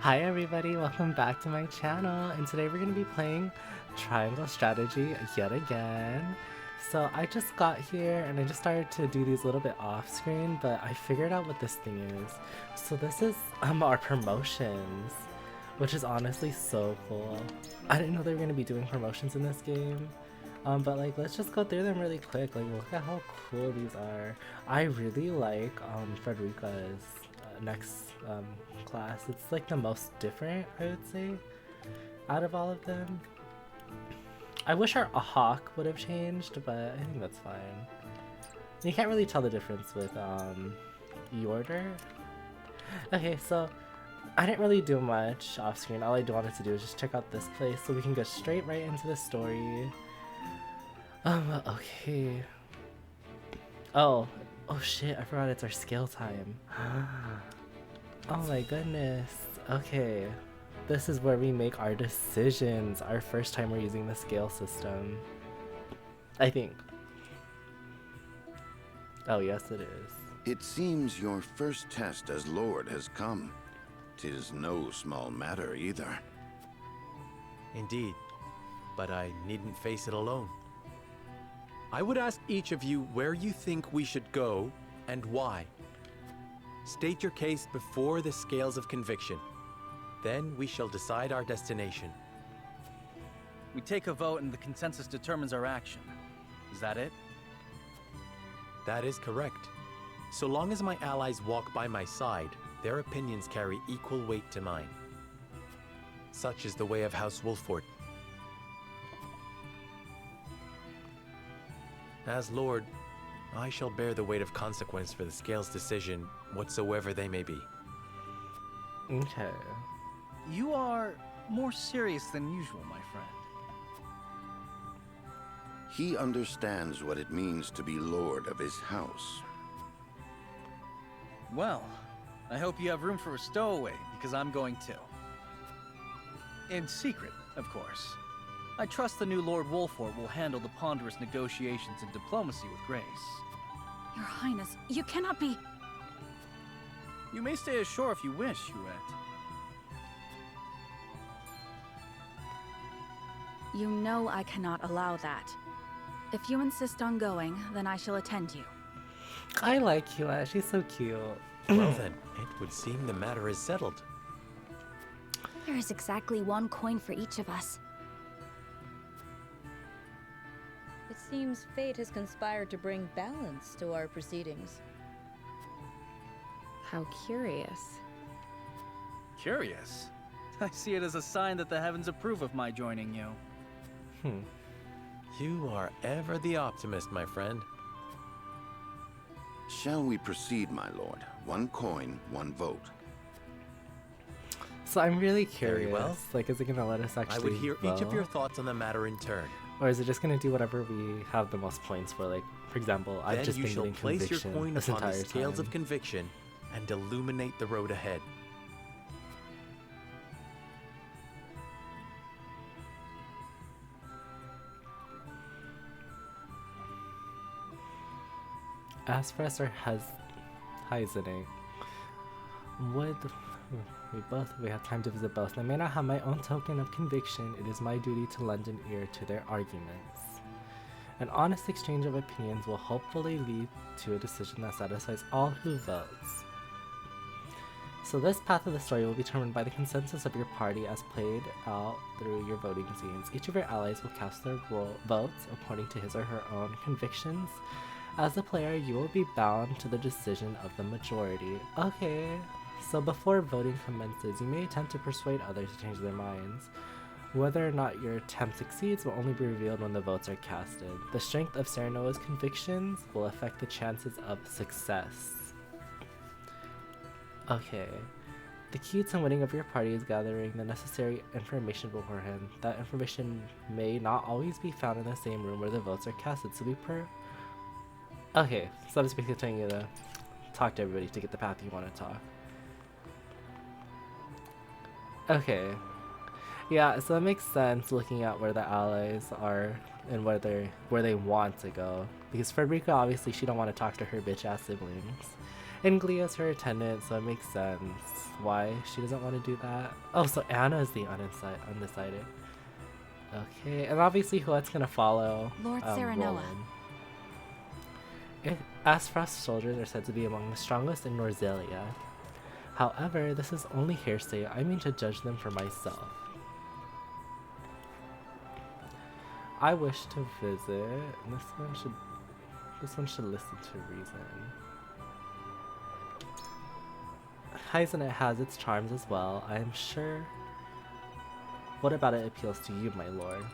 Hi everybody, welcome back to my channel, and today we're going to be playing Triangle Strategy yet again. So I just got here and I just started to do these a little bit off screen, but I figured out what this thing is. So this is our promotions, which is honestly so cool. I didn't know they were going to be doing promotions in this game. But like, let's just go through them really quick. Like, look at how cool these are. I really like Frederica's next class. It's like the most different, I would say, out of all of them. I wish our hawk would have changed, but I think that's fine. You can't really tell the difference with E-Order. Okay, so I didn't really do much off screen. All I wanted to do was just check out this place so we can go straight right into the story. Okay. Oh shit, I forgot it's our scale time. Oh my goodness. Okay. This is where we make our decisions. Our first time we're using the scale system. I think. Oh yes it is. It seems your first test as Lord has come. 'Tis no small matter either. Indeed, but I needn't face it alone. I would ask each of you where you think we should go and why. State your case before the scales of conviction. Then we shall decide our destination. We take a vote and the consensus determines our action. Is that it? That is correct. So long as my allies walk by my side, their opinions carry equal weight to mine. Such is the way of House Wolford. As Lord, I shall bear the weight of consequence for the Scales' decision, whatsoever they may be. Okay. You are more serious than usual, my friend. He understands what it means to be Lord of his house. Well, I hope you have room for a stowaway, because I'm going too. In secret, of course. I trust the new Lord Wolford will handle the ponderous negotiations and diplomacy with grace. Your Highness, you cannot be... You may stay ashore if you wish, Huette. You know I cannot allow that. If you insist on going, then I shall attend you. I like Hyzante, she's so cute. Well then, it would seem the matter is settled. There is exactly one coin for each of us. It seems fate has conspired to bring balance to our proceedings. How curious. Curious? I see it as a sign that the heavens approve of my joining you. You are ever the optimist, my friend. Shall we proceed, my lord? One coin, one vote. So I'm really Very curious. well. Like, is it gonna let us actually I would hear each of your vote? thoughts on the matter in turn. Or is it just gonna do whatever we have the most points for? Like, for example, I've Then just you been shall getting place your conviction coin this upon the entire scales time. of conviction and illuminate the road ahead. As for us, our Hyzante, would we have time to visit both? I may not have my own token of conviction. It is my duty to lend an ear to their arguments. An honest exchange of opinions will hopefully lead to a decision that satisfies all who votes. So this path of the story will be determined by the consensus of your party as played out through your voting scenes. Each of your allies will cast their votes according to his or her own convictions. As a player, you will be bound to the decision of the majority. Okay, so before voting commences, you may attempt to persuade others to change their minds. Whether or not your attempt succeeds will only be revealed when the votes are casted. The strength of Serenoa's convictions will affect the chances of success. Okay. The key to winning of your party is gathering the necessary information beforehand. That information may not always be found in the same room where the votes are casted, so Okay, so I'm just basically telling you to talk to everybody to get the path you want to talk. Okay. Yeah, so it makes sense looking at where the allies are and where they want to go. Because Frederica, obviously, she don't want to talk to her bitch ass siblings. And Glea's her attendant, so it makes sense why she doesn't want to do that. Oh, so Anna is the undecided. Okay, and obviously who's gonna follow Lord Serenoa. Roland. Asfrost soldiers are said to be among the strongest in Norzelia. However, this is only hearsay. I mean to judge them for myself. I wish to visit. This one should listen to reason. Hyzante has its charms as well, I am sure. What about it appeals to you, my lord?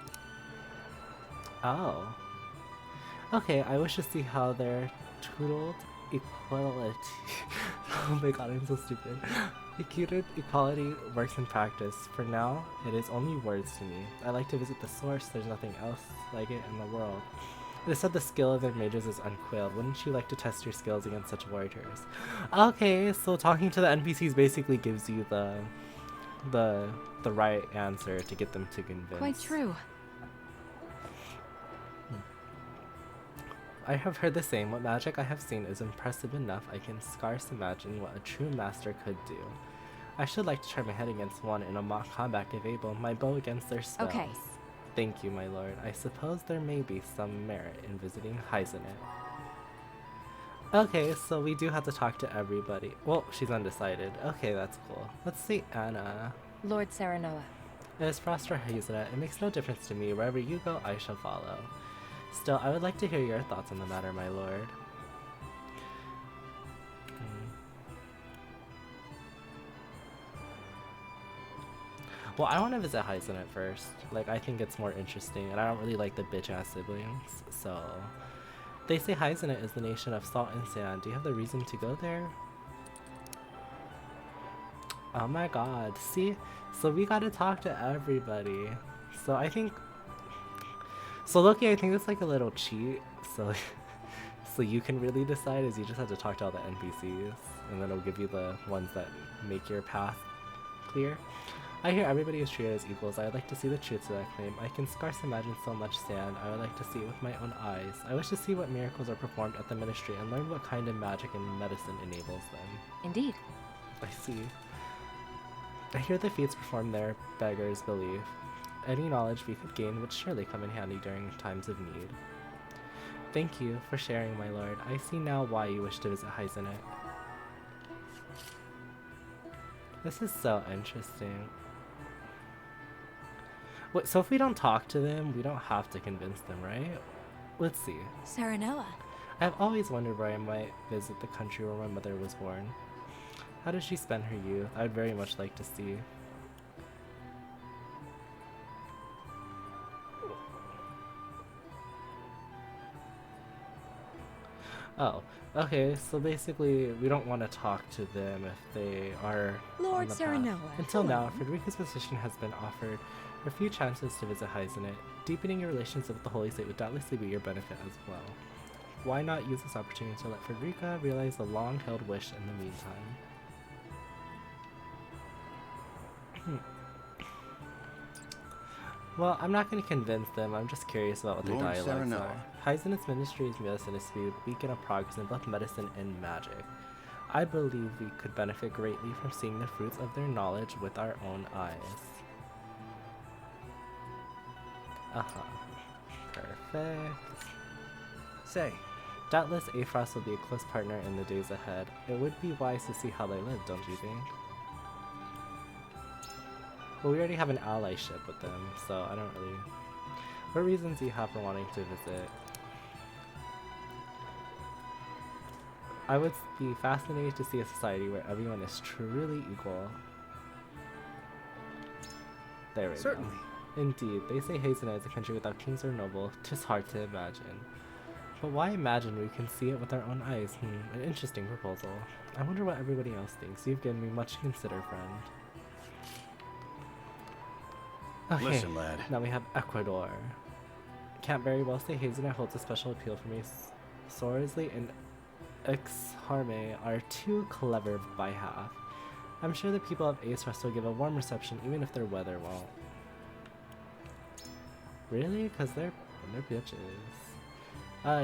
Oh. Okay, I wish to see how their tutored equality oh my god, I'm so stupid. Tutored equality works in practice. For now, it is only words to me. I like to visit the source, there's nothing else like it in the world. It is said the skill of their mages is unquailed. Wouldn't you like to test your skills against such warriors? Okay, so talking to the NPCs basically gives you the right answer to get them to convince. Quite true. I have heard the same. What magic I have seen is impressive enough. I can scarce imagine what a true master could do. I should like to try my head against one in a mock combat if able, my bow against their spells. Okay. Thank you, my lord. I suppose there may be some merit in visiting Hyzante. Okay, so we do have to talk to everybody. Well, she's undecided. Okay, that's cool. Let's see Anna. Lord Serenoa. It is Frost or Hyzante. It makes no difference to me. Wherever you go, I shall follow. Still, I would like to hear your thoughts on the matter, my lord. Well, I want to visit Hyzante first. Like, I think it's more interesting, and I don't really like the bitch-ass siblings, so... They say Hyzante is the nation of salt and sand. Do you have the reason to go there? Oh my god, see? So we gotta talk to everybody. So I think... So Loki, I think it's like a little cheat, so... So you can really decide is you just have to talk to all the NPCs, and then it'll give you the ones that make your path clear. I hear everybody is treated as equals. I would like to see the truth to that claim. I can scarce imagine so much sand. I would like to see it with my own eyes. I wish to see what miracles are performed at the ministry and learn what kind of magic and medicine enables them. Indeed. I see. I hear the feats performed there beggars belief. Any knowledge we could gain would surely come in handy during times of need. Thank you for sharing, my lord. I see now why you wish to visit Hyzante. This is so interesting. Wait, so if we don't talk to them, we don't have to convince them, right? Let's see. Serenoa. I've always wondered where I might visit the country where my mother was born. How does she spend her youth? I would very much like to see. Oh, okay, so basically we don't want to talk to them if they are Lord on the path. Serenoa. Until now, Frederica's position has been offered a few chances to visit Hyzante. Deepening your relationship with the Holy State would doubtlessly be your benefit as well. Why not use this opportunity to let Frederica realize the long-held wish in the meantime? Well, I'm not going to convince them, I'm just curious about what their Lord dialogues Serenoa. are. Hyzante's ministry's medicine is to be a beacon of progress in both medicine and magic. I believe we could benefit greatly from seeing the fruits of their knowledge with our own eyes. Perfect. Say, Doubtless Aphros will be a close partner in the days ahead. It would be wise to see how they live, don't you think? Well, we already have an allyship with them, so I don't really... What reasons do you have for wanting to visit? I would be fascinated to see a society where everyone is truly equal. There we go. certainly. Indeed, they say Hyzante is a country without kings or noble. 'Tis hard to imagine. But why imagine when we can see it with our own eyes? An interesting proposal. I wonder what everybody else thinks. You've given me much to consider, friend. Okay, Listen, lad. now we have Ecuador. Can't very well say Hyzante holds a special appeal for me. Sorsley and Exharme are too clever by half. I'm sure the people of Ace will give a warm reception even if their weather won't. Really? Because they're bitches.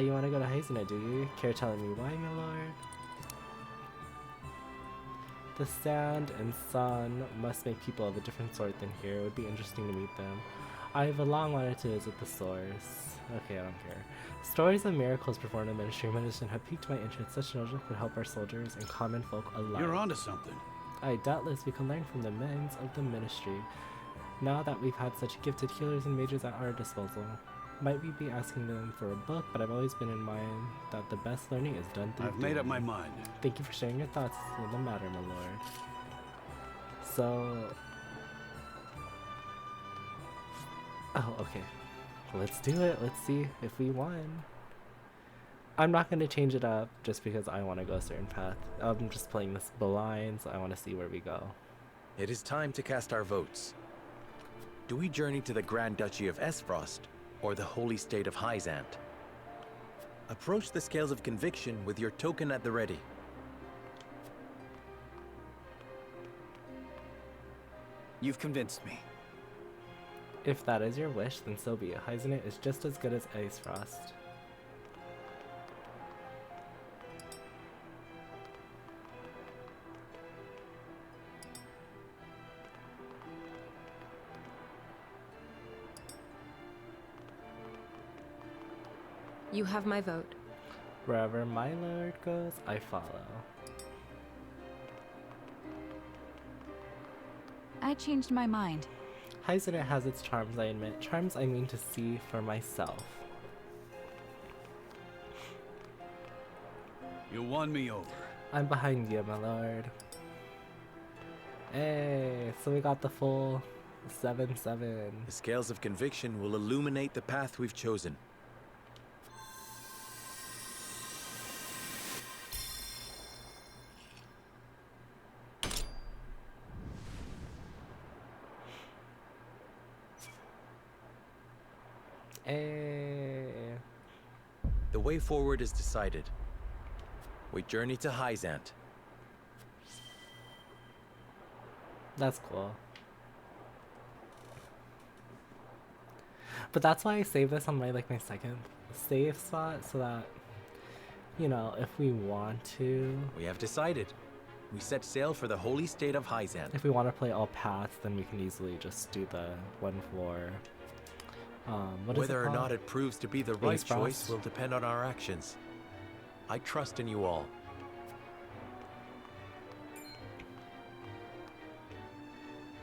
You want to go to Hyzante, do you? Care telling me why, my lord? The sand and sun must make people of a different sort than here. It would be interesting to meet them. I have long wanted to visit the source. Okay, I don't care. Stories of miracles performed in ministry and medicine have piqued my interest. Such knowledge could help our soldiers and common folk alike. You're onto something. Aye, doubtless we can learn from the men of the ministry. Now that we've had such gifted healers and mages at our disposal, might we be asking them for a book? But I've always been in mind that the best learning is done through I've made up my doing. mind. Thank you for sharing your thoughts on the matter, my lord. So... Oh, okay. Let's do it. Let's see if we won. I'm not going to change it up just because I want to go a certain path. I'm just playing this blind, so I want to see where we go. It is time to cast our votes. Do we journey to the Grand Duchy of Esfrost, or the holy state of Hyzante? Approach the scales of conviction with your token at the ready. You've convinced me. If that is your wish, then so be it. Hyzante is just as good as Esfrost. You have my vote. Wherever my lord goes, I follow. I changed my mind. Hyzante has its charms, I admit. Charms I mean to see for myself. You won me over. I'm behind you, my lord. Hey, so we got the full 7-7. The scales of conviction will illuminate the path we've chosen. Hey. The way forward is decided. We journey to Hyzante. That's cool. But that's why I saved this on my second save spot, so that, you know, if we want to, We have decided. We set sail for the holy state of Hyzante. if we want to play all paths, then we can easily just do the one floor. What is Whether it or called? not it proves to be the right Frost? choice will depend on our actions. I trust in you all.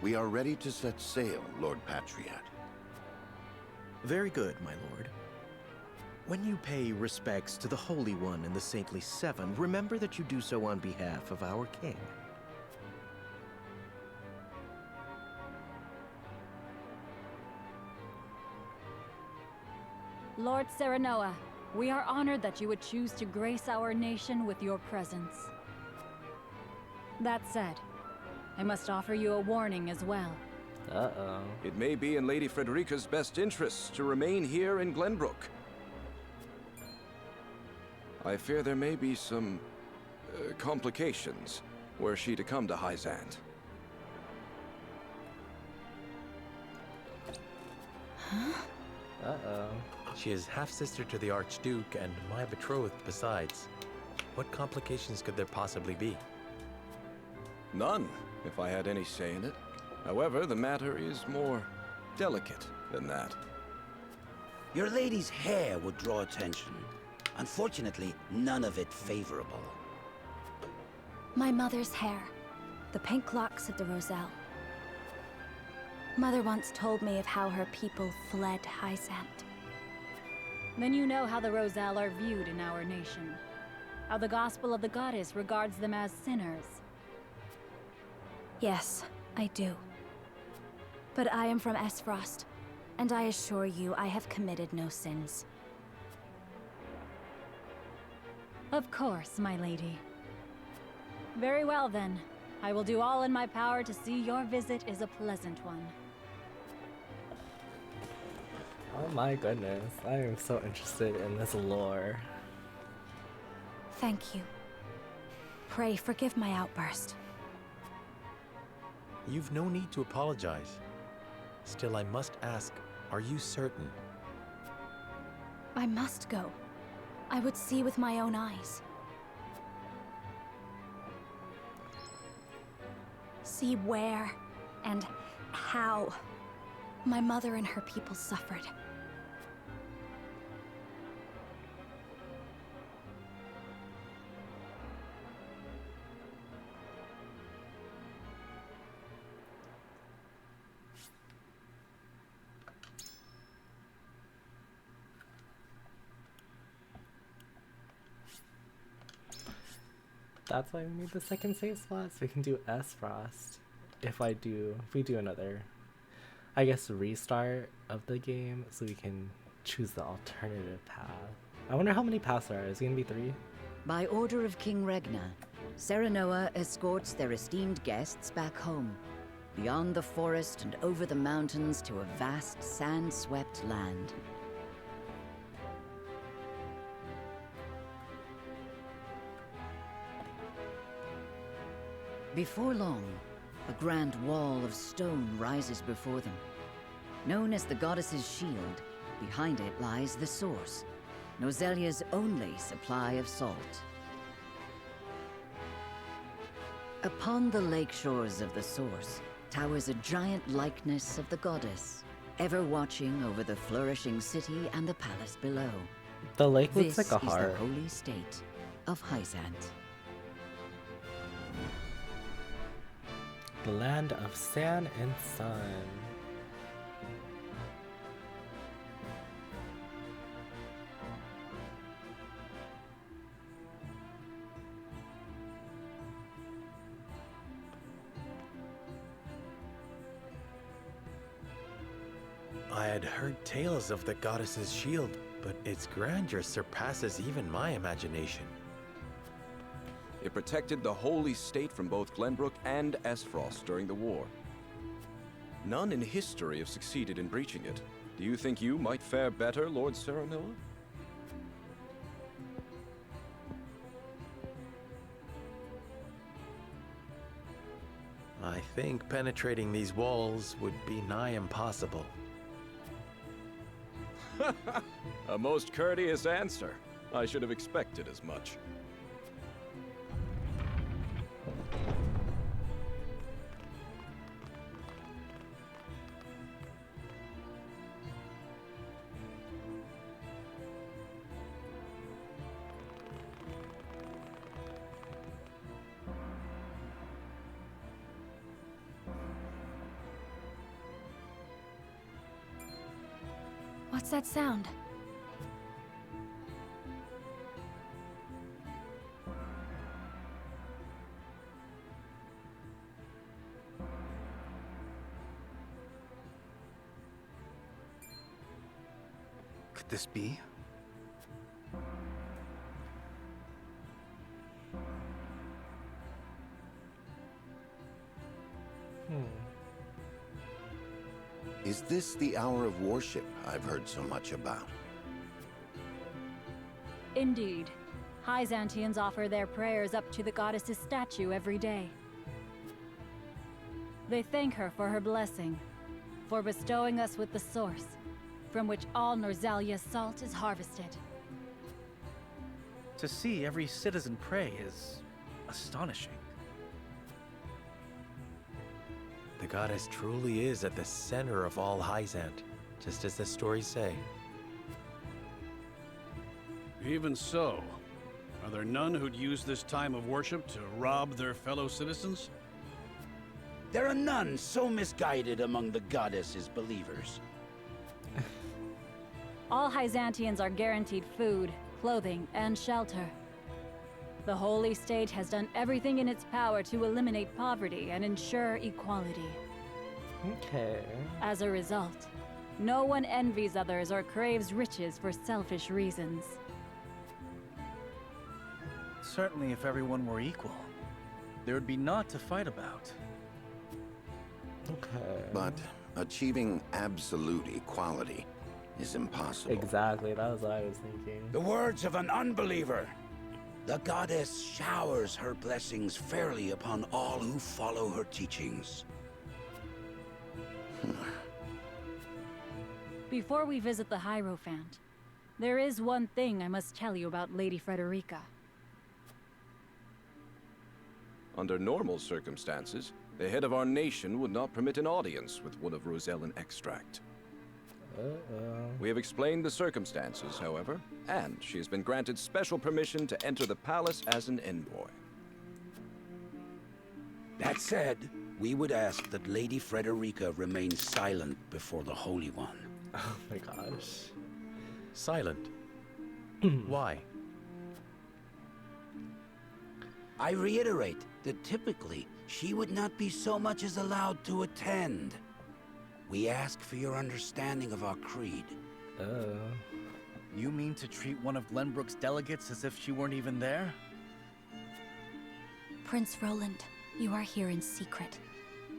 We are ready to set sail, Lord Patriot. Very good, my lord. When you pay respects to the Holy One and the Saintly Seven, remember that you do so on behalf of our king. Lord Serenoa, we are honored that you would choose to grace our nation with your presence. That said, I must offer you a warning as well. Uh-oh. It may be in Lady Frederica's best interests to remain here in Glenbrook. I fear there may be some complications were she to come to Hyzante. Uh-oh. She is half-sister to the Archduke and my betrothed besides. What complications could there possibly be? None, if I had any say in it. However, the matter is more delicate than that. Your lady's hair would draw attention. Unfortunately, none of it favorable. My mother's hair. The pink locks of the Roselle. Mother once told me of how her people fled Hyzante. Then you know how the Roselle are viewed in our nation. How the gospel of the goddess regards them as sinners. Yes, I do. But I am from Esfrost, and I assure you I have committed no sins. Of course, my lady. Very well then. I will do all in my power to see your visit is a pleasant one. Oh my goodness. I am so interested in this lore. Thank you. Pray forgive my outburst. You've no need to apologize. Still, I must ask, are you certain? I must go. I would see with my own eyes. see where and how my mother and her people suffered. That's why we need the second save slot, so we can do S Frost. If we do another, I guess, restart of the game, so we can choose the alternative path. I wonder how many paths there are. Is it gonna be 3? By order of King Regna, Serenoa escorts their esteemed guests back home, beyond the forest and over the mountains to a vast sand-swept land. Before long, a grand wall of stone rises before them. Known as the Goddess's Shield, behind it lies the source, Nozelia's only supply of salt. Upon the lake shores of the source towers a giant likeness of the goddess, ever watching over the flourishing city and the palace below. The lake looks This like a is heart. the holy state of Hyzante. The land of sand and sun. I had heard tales of the goddess's shield, but its grandeur surpasses even my imagination. It protected the holy state from both Glenbrook and Esfrost during the war. None in history have succeeded in breaching it. Do you think you might fare better, Lord Serenoa? I think penetrating these walls would be nigh impossible. A most courteous answer. I should have expected as much. What's that sound? Could this be? Is this the hour of worship I've heard so much about? Indeed. Hyzantians offer their prayers up to the goddess's statue every day. They thank her for her blessing, for bestowing us with the source, from which all Norzalia's salt is harvested. To see every citizen pray is astonishing. The goddess truly is at the center of all Hyzante, just as the stories say. Even so, are there none who'd use this time of worship to rob their fellow citizens? There are none so misguided among the goddess's believers. All Hyzantians are guaranteed food, clothing, and shelter. The holy state has done everything in its power to eliminate poverty and ensure equality. Okay. As a result, no one envies others or craves riches for selfish reasons. Certainly if everyone were equal, there would be naught to fight about. Okay. But achieving absolute equality is impossible. Exactly, that was what I was thinking. The words of an unbeliever. The goddess showers her blessings fairly upon all who follow her teachings. Before we visit the Hierophant, there is one thing I must tell you about Lady Frederica. Under normal circumstances, The head of our nation would not permit an audience with one of Rosellan extract. We have explained the circumstances, however, and she has been granted special permission to enter the palace as an envoy. That said, we would ask that Lady Frederica remain silent before the Holy One. Oh my gosh. Silent? Why? I reiterate that typically, she would not be so much as allowed to attend. We ask for your understanding of our creed. You mean to treat one of Glenbrook's delegates as if she weren't even there? Prince Roland, you are here in secret.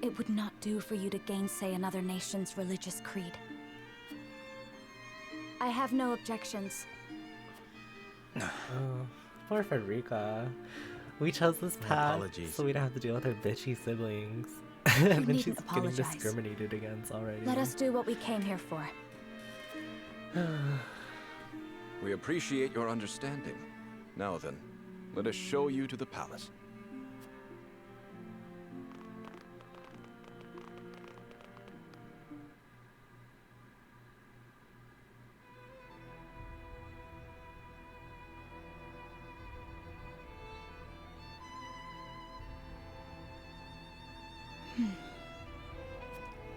It would not do for you to gainsay another nation's religious creed. I have no objections. Poor Frederica. We chose this path so we don't have to deal with her bitchy siblings. And then she's getting discriminated against already. Let us do what we came here for. We appreciate your understanding. Now then, let us show you to the palace.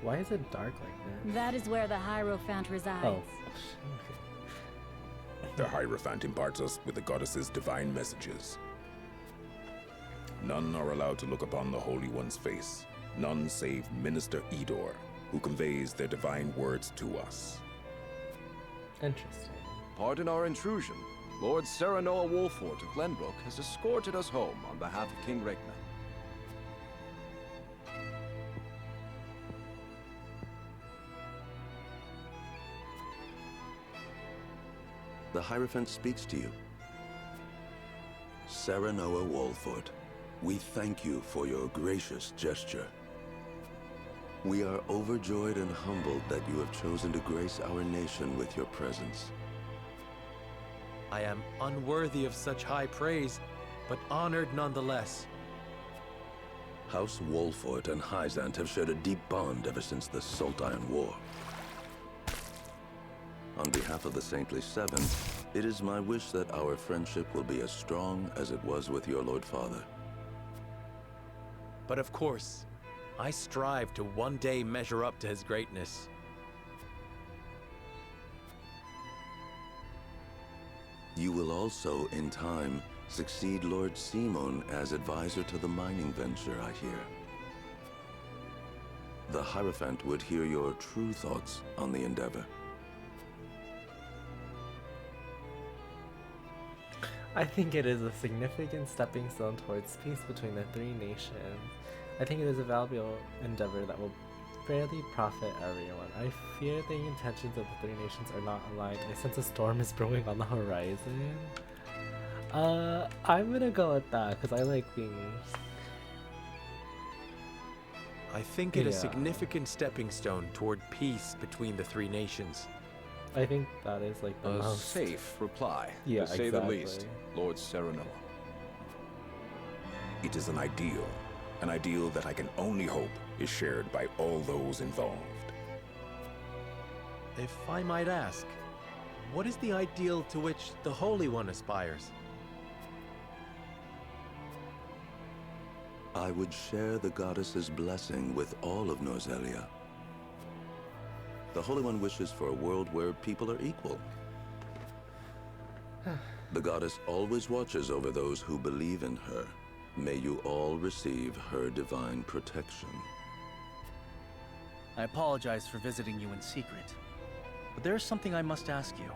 Why is it dark like this? That is where the Hierophant resides. Oh. The Hierophant imparts us with the goddess's divine messages. None are allowed to look upon the Holy One's face. None save Minister Edor, who conveys their divine words to us. Interesting. Pardon our intrusion. Lord Serenoa Wolfort of Glenbrook has escorted us home on behalf of King Regna. The Hierophant speaks to you. Serenoa Wolfort, we thank you for your gracious gesture. We are overjoyed and humbled that you have chosen to grace our nation with your presence. I am unworthy of such high praise, but honored nonetheless. House Wolfort and Hyzante have shared a deep bond ever since the Sultan War. On behalf of the Saintly Seven, it is my wish that our friendship will be as strong as it was with your Lord Father. But of course, I strive to one day measure up to his greatness. You will also, in time, succeed Lord Simon as advisor to the mining venture, I hear. The Hierophant would hear your true thoughts on the endeavor. I think it is a significant stepping stone towards peace between the three nations. I think it is a valuable endeavor that will fairly profit everyone. I fear the intentions of the three nations are not aligned. I sense a storm is brewing on the horizon. I'm gonna go with that because I like being... I think it a significant stepping stone toward peace between the three nations. I think that is like the most safe reply, to say the least, Lord Serenoa. It is an ideal that I can only hope is shared by all those involved. If I might ask, what is the ideal to which the Holy One aspires? I would share the goddess's blessing with all of Norzelia. The Holy One wishes for a world where people are equal. The goddess always watches over those who believe in her. May you all receive her divine protection. I apologize for visiting you in secret, but there is something I must ask you.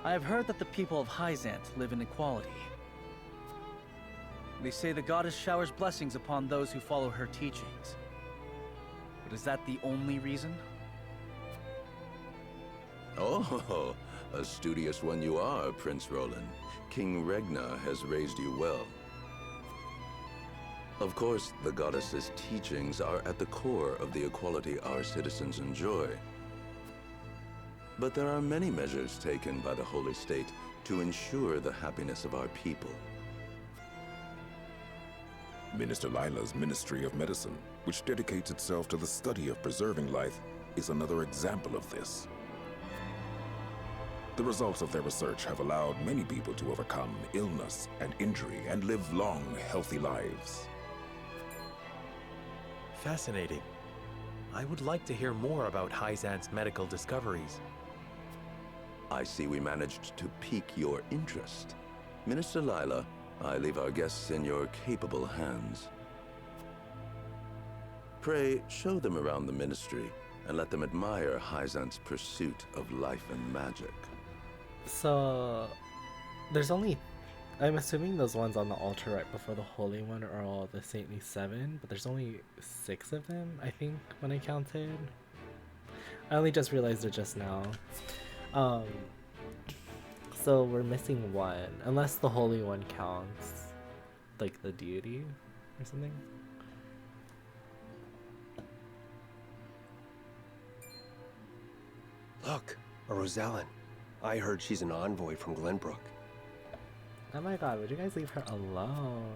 I have heard that the people of Hyzante live in equality. They say the goddess showers blessings upon those who follow her teachings. But is that the only reason? Oh, a studious one you are, Prince Roland. King Regna has raised you well. Of course, the goddess's teachings are at the core of the equality our citizens enjoy. But there are many measures taken by the Holy State to ensure the happiness of our people. Minister Lila's Ministry of Medicine, which dedicates itself to the study of preserving life, is another example of this. The results of their research have allowed many people to overcome illness and injury and live long, healthy lives. Fascinating. I would like to hear more about Hyzante's medical discoveries. I see we managed to pique your interest. Minister Lila, I leave our guests in your capable hands. Pray, show them around the ministry and let them admire Hyzante's pursuit of life and magic. So, there's only... I'm assuming those ones on the altar right before the Holy One are all the Saintly Seven, but there's only 6 of them, I think, when I counted. I only just realized it just now. So we're missing one, unless the Holy One counts, like the deity or something. Look, a Rosalyn. I heard she's an envoy from Glenbrook. Oh my god, would you guys leave her alone?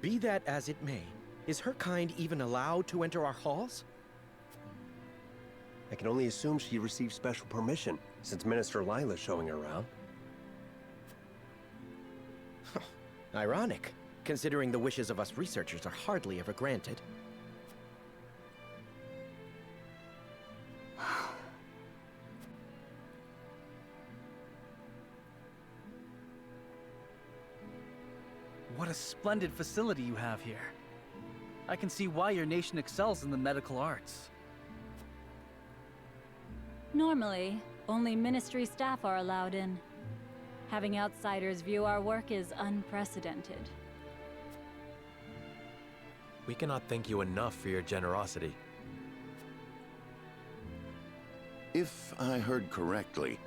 Be that as it may, is her kind even allowed to enter our halls? I can only assume she received special permission, since Minister Lila's showing her around. Ironic, considering the wishes of us researchers are hardly ever granted. What a splendid facility you have here. I can see why your nation excels in the medical arts. Normally, only ministry staff are allowed in. Having outsiders view our work is unprecedented. We cannot thank you enough for your generosity. If I heard correctly,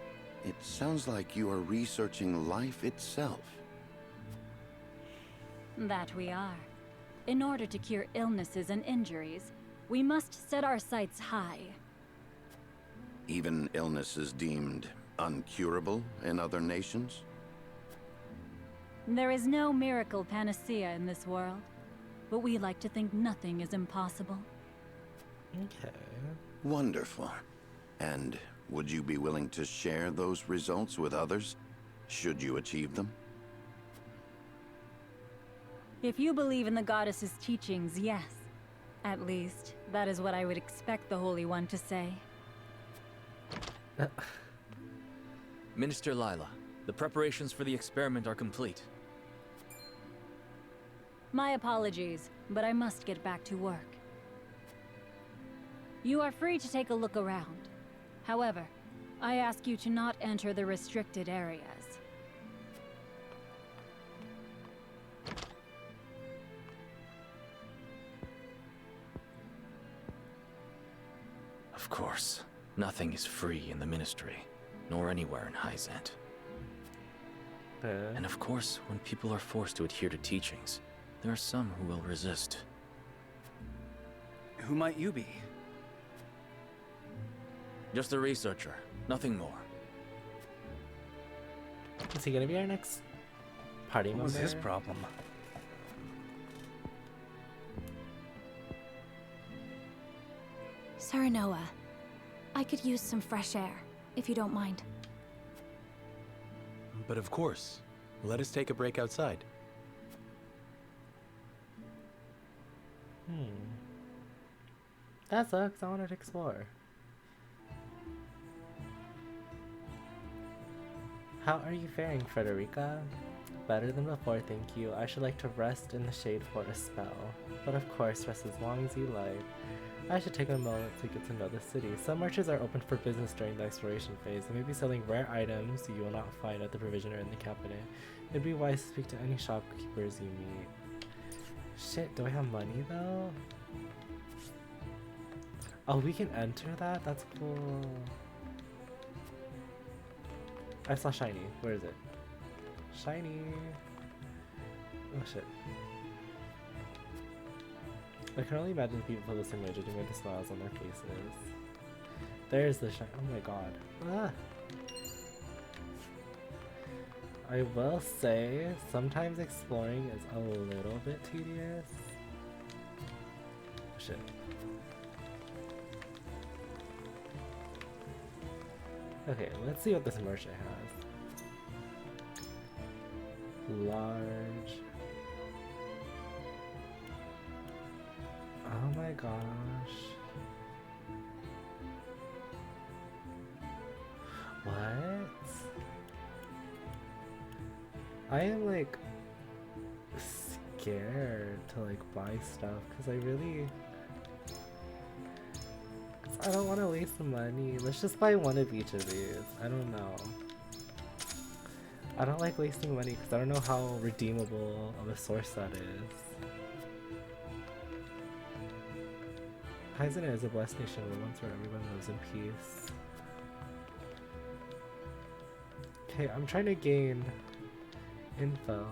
it sounds like you are researching life itself. That we are. In order to cure illnesses and injuries, we must set our sights high. Even illnesses deemed uncurable in other nations? There is no miracle panacea in this world, but we like to think nothing is impossible. Okay. Wonderful. And would you be willing to share those results with others, should you achieve them? If you believe in the goddess's teachings, yes. At least, that is what I would expect the Holy One to say. Minister Lila, the preparations for the experiment are complete. My apologies, but I must get back to work. You are free to take a look around. However, I ask you to not enter the restricted areas. Of course, nothing is free in the Ministry, nor anywhere in Hyzante. And of course, when people are forced to adhere to teachings, there are some who will resist. Who might you be? Just a researcher, nothing more. Is he gonna be our next party member? What was his problem? Saranoa, I could use some fresh air, if you don't mind. But of course, let us take a break outside. That sucks, I wanted to explore. How are you faring, Frederica? Better than before, thank you. I should like to rest in the shade for a spell. But of course, rest as long as you like. I should take a moment to get to know the city. Some marches are open for business during the exploration phase. They may be selling rare items you will not find at the provisioner in the cabinet. It'd be wise to speak to any shopkeepers you meet. Shit, do I have money though? Oh, we can enter that? That's cool. I saw shiny. Where is it? Shiny. Oh shit. I can only imagine the people listening to judging by the smiles on their faces. There's the shiny. Oh my god. Ah. I will say, sometimes exploring is a little bit tedious. Shit. Okay, let's see what this merchant has. Large. Oh my gosh. What? I am like scared to like buy stuff because I really, I don't want to waste the money. Let's just buy one of each of these. I don't know. I don't like wasting money because I don't know how redeemable of a source that is. Hyzante is a blessed nation where once where everyone lives in peace. Okay, I'm trying to gain info.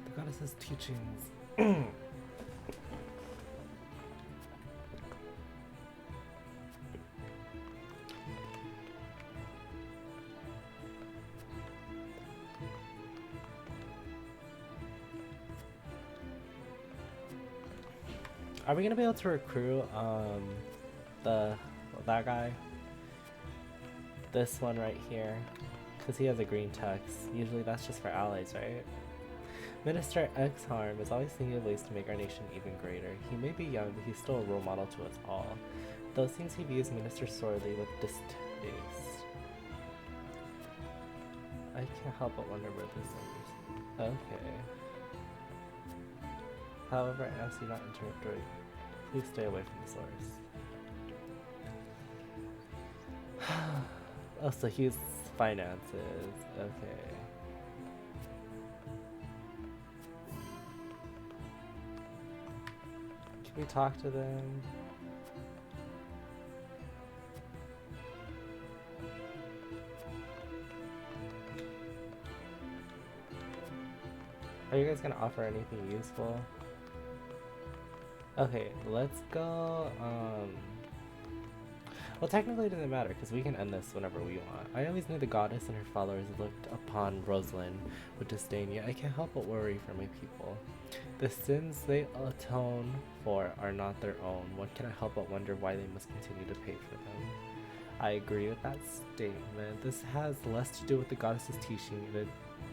The goddess's teachings. Are we gonna be able to recruit that guy? This one right here, because he has a green tux. Usually that's just for allies, right? Minister X-Harm is always thinking of ways to make our nation even greater. He may be young, but he's still a role model to us all. Though it seems he views Minister sorely with distaste. I can't help but wonder where this is. Okay. However, I ask you not interrupt. Please stay away from the source. Oh, so he's finances. Okay. Can we talk to them? Are you guys gonna offer anything useful? Okay, let's go, well, technically it doesn't matter, because we can end this whenever we want. I always knew the goddess and her followers looked upon Rosalind with disdain, yet I can't help but worry for my people. The sins they atone for are not their own. One cannot help but wonder why they must continue to pay for them. I agree with that statement. This has less to do with the goddess's teaching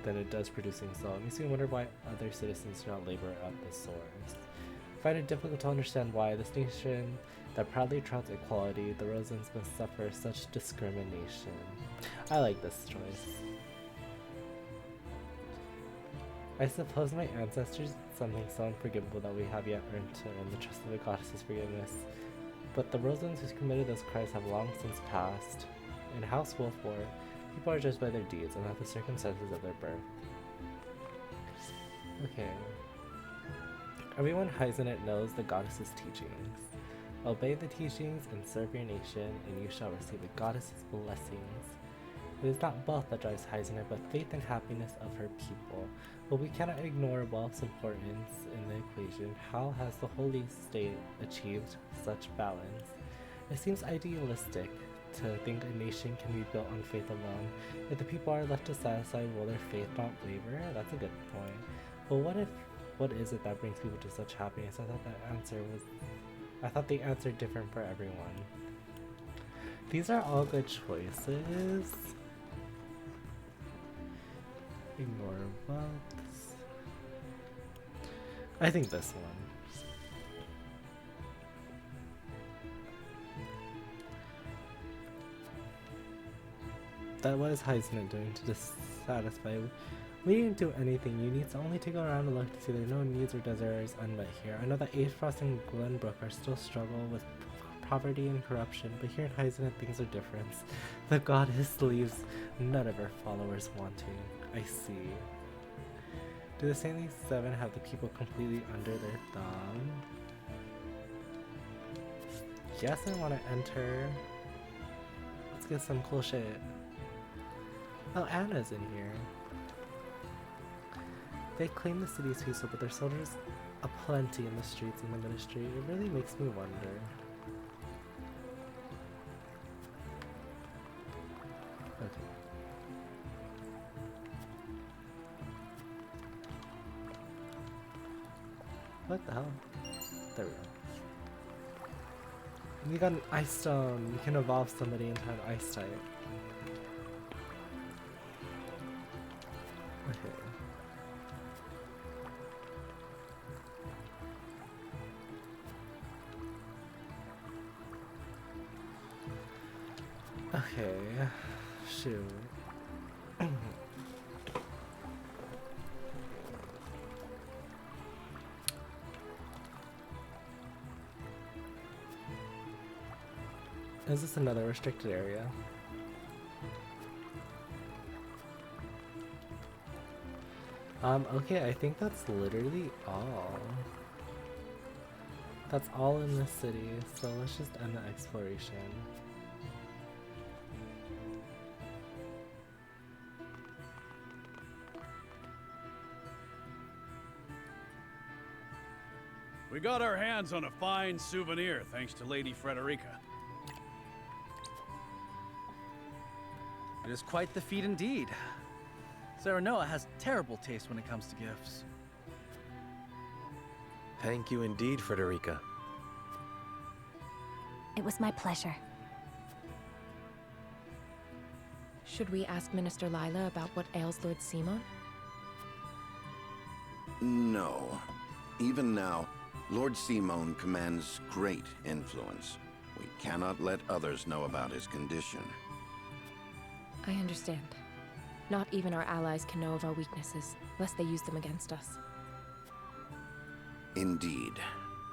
than it does producing soul. It makes me wonder why other citizens do not labor at the source. I find it difficult to understand why this nation that proudly trouts equality, the Rosans must suffer such discrimination. I like this choice. I suppose my ancestors did something so unforgivable that we have yet earned to earn the trust of the goddess's forgiveness. But the Rosans who committed those crimes have long since passed. In House Wolfwar, people are judged by their deeds and not the circumstances of their birth. Okay. Everyone Hyzante knows the goddess's teachings. Obey the teachings and serve your nation, and you shall receive the goddess's blessings. It is not wealth that drives Hyzante, but faith and happiness of her people. But we cannot ignore wealth's importance in the equation. How has the holy state achieved such balance? It seems idealistic to think a nation can be built on faith alone. If the people are left dissatisfied, will their faith not waver? That's a good point. But what is it that brings people to such happiness? I thought the answer different for everyone. These are all good choices. Ignore wealth. I think this one. That was Hyzante doing to dissatisfy. We didn't do anything. You need only to go around and look to see there are no needs or desires unmet here. I know that Aesfrost and Glenbrook are still struggle with poverty and corruption, but here in Hyzante things are different. The goddess leaves none of her followers wanting. I see. Do the Saintly Seven have the people completely under their thumb? Yes, I want to enter. Let's get some cool shit. Oh, Anna's in here. They claim the city is peaceful, but their soldiers aplenty in the streets and the ministry. It really makes me wonder. What the hell? There we go. And you got an ice stone. You can evolve somebody into an ice type. Okay. Okay. Shoot. Is this another restricted area? Okay, I think that's literally all. That's all in this city, so let's just end the exploration. We got our hands on a fine souvenir thanks to Lady Frederica. It is quite the feat indeed. Serenoa has terrible taste when it comes to gifts. Thank you indeed, Frederica. It was my pleasure. Should we ask Minister Lila about what ails Lord Simon? No. Even now, Lord Simon commands great influence. We cannot let others know about his condition. I understand. Not even our allies can know of our weaknesses, lest they use them against us. Indeed.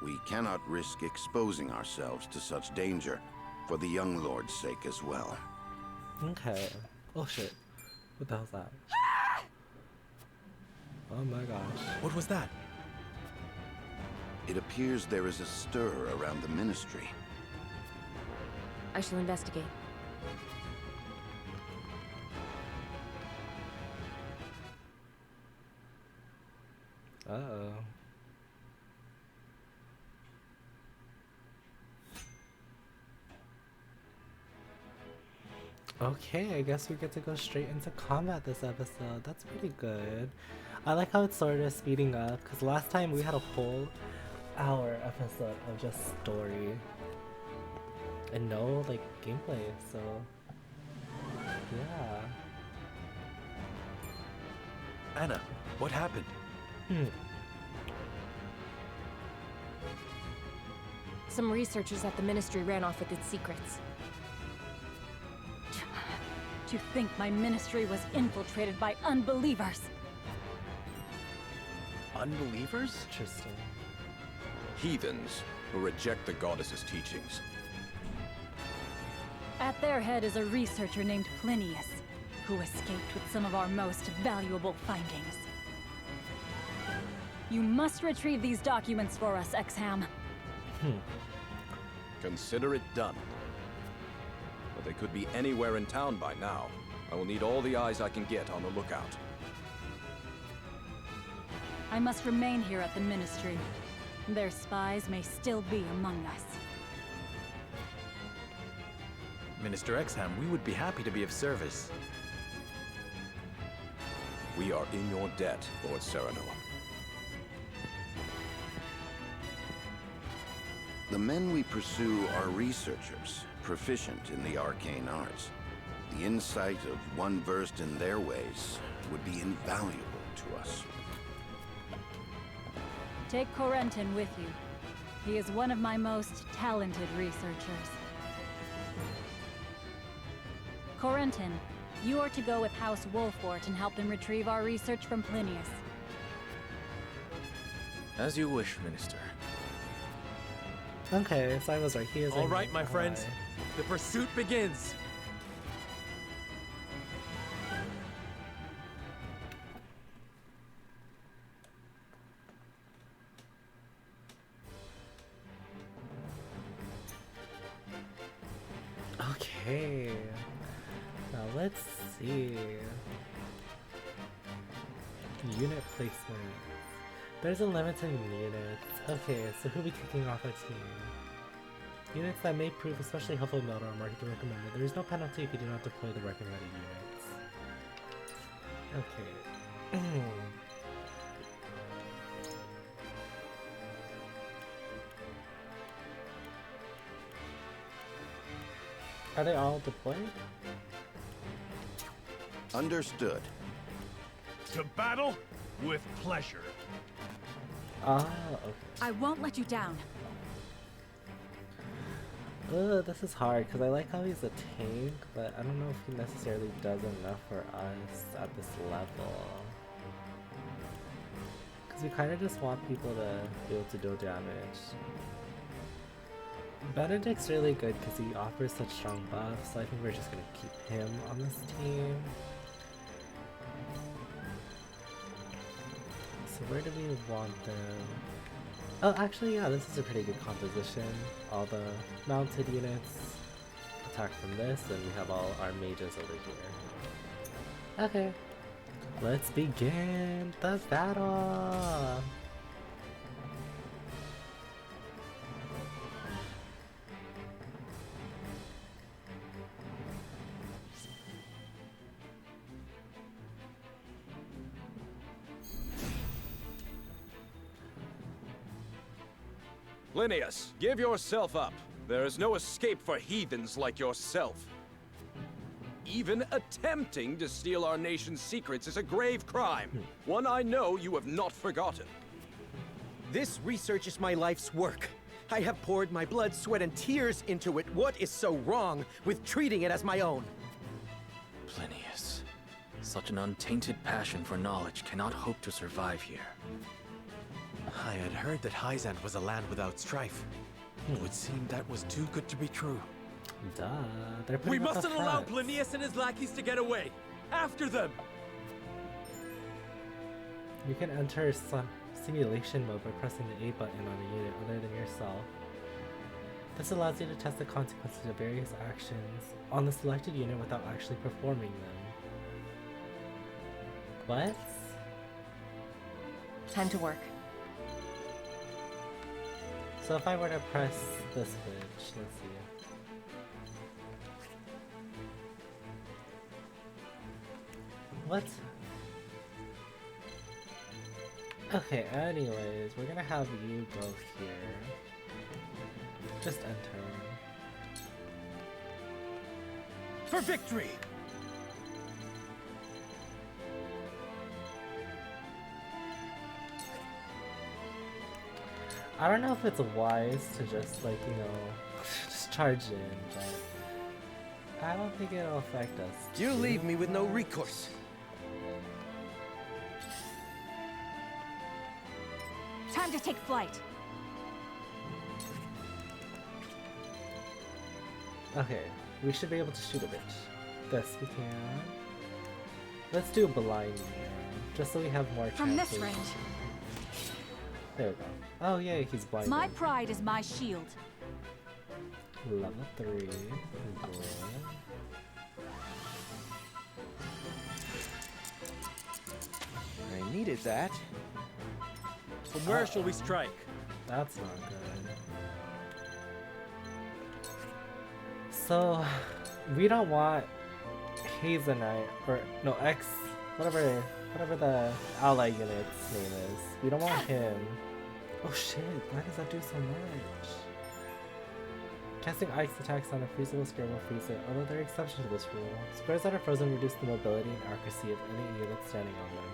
We cannot risk exposing ourselves to such danger, for the young lord's sake as well. Okay. Oh shit. What the hell's that? Oh my gosh. What was that? It appears there is a stir around the ministry. I shall investigate. Uh-oh. Okay, I guess we get to go straight into combat this episode. That's pretty good. I like how it's sort of speeding up, because last time we had a whole hour episode of just story and no like gameplay, so yeah. Anna, what happened? Some researchers at the Ministry ran off with its secrets. Do you think my ministry was infiltrated by unbelievers? Unbelievers? Interesting. Heathens who reject the goddess's teachings. At their head is a researcher named Plinius, who escaped with some of our most valuable findings. You must retrieve these documents for us, Exham. Consider it done. But they could be anywhere in town by now. I will need all the eyes I can get on the lookout. I must remain here at the Ministry. Their spies may still be among us. Minister Exham, we would be happy to be of service. We are in your debt, Lord Serenoa. The men we pursue are researchers, proficient in the arcane arts. The insight of one versed in their ways would be invaluable to us. Take Corentin with you. He is one of my most talented researchers. Corentin, you are to go with House Wolfort and help them retrieve our research from Plinius. As you wish, Minister. Okay, so I was right. He is All right, my friends. The pursuit begins. Okay. Now let's see. Unit placement. There's a limit to units. Okay, so who we kicking off our team? Units that may prove especially helpful in battle are marked to recommended. There is no penalty if you do not deploy the recommended units. Okay. Are they all deployed? Understood. To battle with pleasure. Ah, okay. I won't let you down. Ugh, this is hard because I like how he's a tank, but I don't know if he necessarily does enough for us at this level. Because we kind of just want people to be able to deal damage. Benedict's really good because he offers such strong buffs, so I think we're just going to keep him on this team. So where do we want them? Oh, actually, yeah, this is a pretty good composition. All the mounted units attack from this, and we have all our mages over here. Okay, let's begin the battle! Linnaeus, give yourself up. There is no escape for heathens like yourself. Even attempting to steal our nation's secrets is a grave crime. One I know you have not forgotten. This research is my life's work. I have poured my blood, sweat, and tears into it. What is so wrong with treating it as my own? Plinius, such an untainted passion for knowledge cannot hope to survive here. I had heard that Hyzante was a land without strife. It would seem that was too good to be true. Duh, they're We putting up mustn't a allow front. Plinius and his lackeys to get away! After them! You can enter simulation mode by pressing the A button on a unit other than yourself. This allows you to test the consequences of various actions on the selected unit without actually performing them. What? Time to work. So if I were to press this switch, let's see. What? Okay, anyways, we're gonna have you go here. Just enter. For victory! I don't know if it's wise to just, like, you know, just charge in, but I don't think it'll affect us. You leave me with no recourse. Time to take flight. Okay, we should be able to shoot a bitch. This we can. Let's do blind here, just so we have more chances. From this range. There we go. Oh yay, he's blind. My pride is my shield. Level 3. Good. I needed that. From where shall we strike? That's not good. So, we don't want Hyzante, or no, whatever the ally unit's name is. We don't want him. Oh shit, why does that do so much? Casting ice attacks on a freezable square will freeze it, although there are exceptions to this rule. Squares that are frozen reduce the mobility and accuracy of any unit standing on them.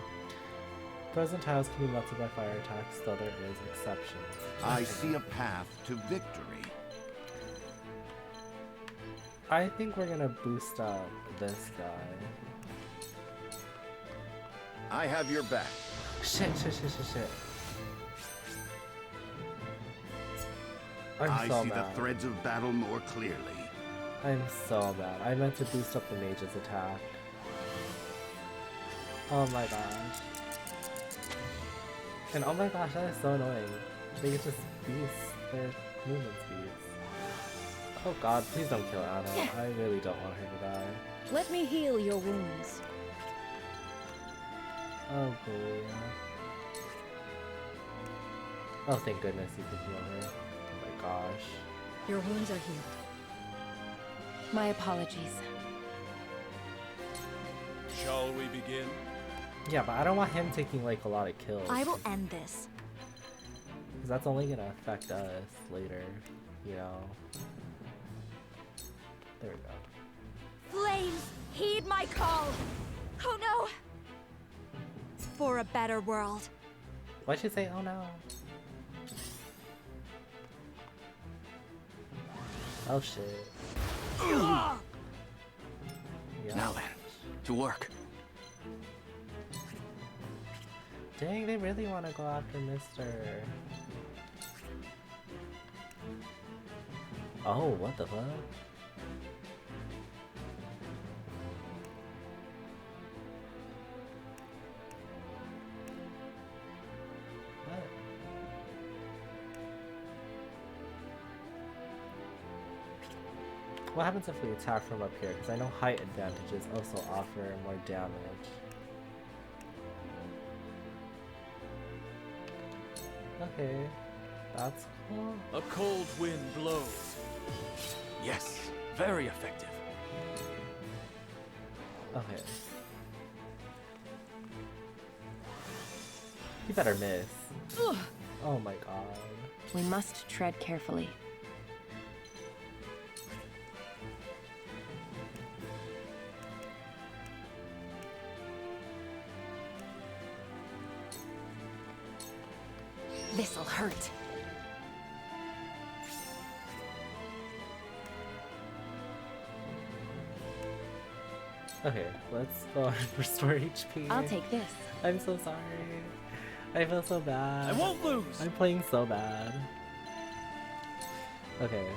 Frozen tiles can be melted by fire attacks, though there is exceptions. I see a path to victory. I think we're gonna boost up this guy. I have your back. Shit. I so see mad. the threads of battle more clearly. I'm so mad. I meant to boost up the mage's attack. Oh my gosh. And oh my gosh, that is so annoying. They get just beast their movement speeds. Oh god, please don't kill Anna. I really don't want her to die. Let me heal your wounds. Oh boy. Oh thank goodness you could heal her. Oh my gosh. Your wounds are healed. My apologies. Shall we begin? Yeah, but I don't want him taking like a lot of kills. I will end this. Because that's only gonna affect us later, you know. There we go. Flames, heed my call! Oh no! For a better world. Why'd you say, oh no? Oh shit. Now Yeah. then, to work. Dang, they really want to go after Mr. Oh, what the fuck? What? What happens if we attack from up here? Because I know height advantages also offer more damage. Okay, that's cool. A cold wind blows. Yes, very effective. Okay. You better miss. Oh my god. We must tread carefully. This'll hurt. Okay, let's go and restore HP. I'll take this. I'm so sorry. I feel so bad. I won't lose! I'm playing so bad. Okay.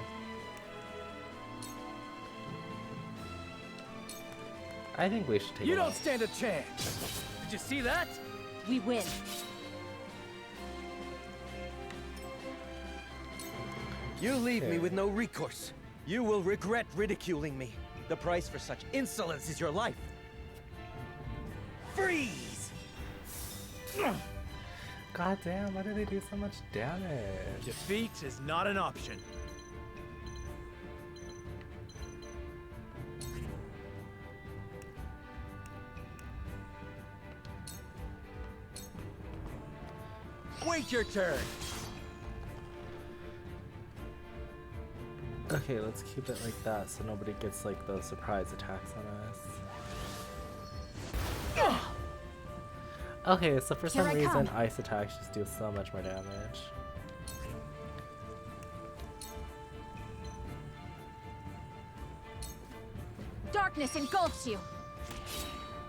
I think we should take You it don't off. stand a chance! Did you see that? We win. You leave me Okay. with no recourse. You will regret ridiculing me. The price for such insolence is your life. Freeze! God damn, why do they do so much damage? Defeat is not an option. Wait your turn. Okay, let's keep it like that so nobody gets like those surprise attacks on us. Okay, so for some Here I reason come. ice attacks just do so much more damage. Darkness engulfs you.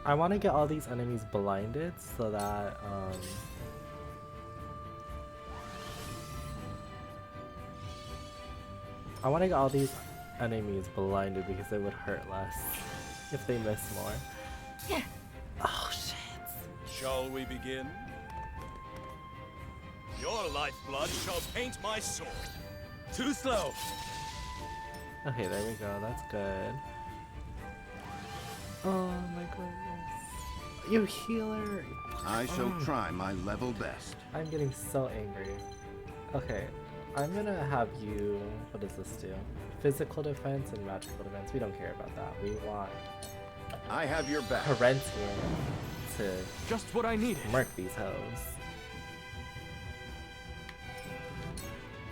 I want to get all these enemies blinded so that I want to get all these enemies blinded because they would hurt less if they miss more. Oh shit. Shall we begin? Your lifeblood shall paint my sword. Too slow. Okay, there we go. That's good. Oh my goodness. You healer! I shall try my level best. I'm getting so angry. Okay, I'm gonna have you... What does this do? Physical defense and magical defense. We don't care about that. We want I have your back. Hyzante to Just what I needed. murk these hoes.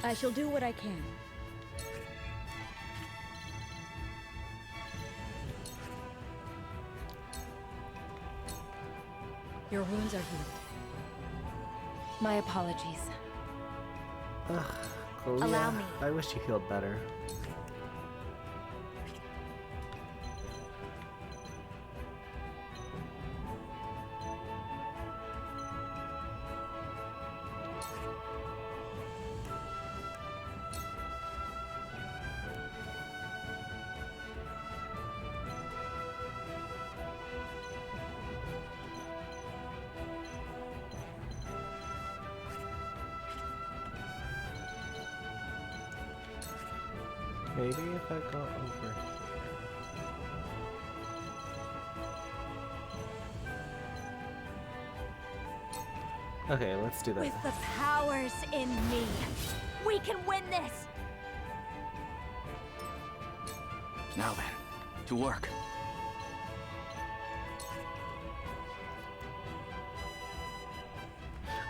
I shall do what I can. Your wounds are healed. My apologies. Ugh, Allow Kalia, me. I wish you healed better. Maybe if I go over here. Okay, let's do that. With the powers in me, we can win this! Now then, to work.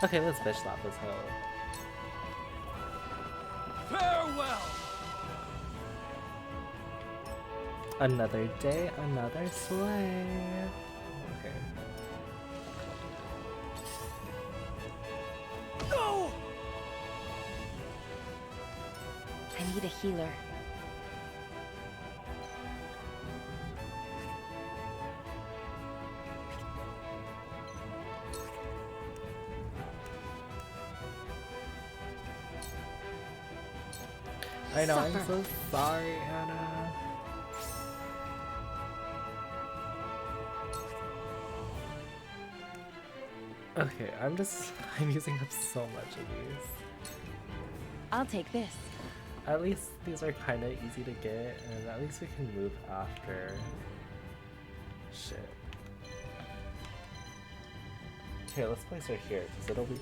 Okay, let's bitch slap this hoe. Farewell! Another day, another slay. Okay. No! I need a healer. I know, I'm Suffer. so sorry, Anna. Okay, I'm using up so much of these. I'll take this. At least these are kind of easy to get, and at least we can move after. Shit. Here, let's place her here, because it'll be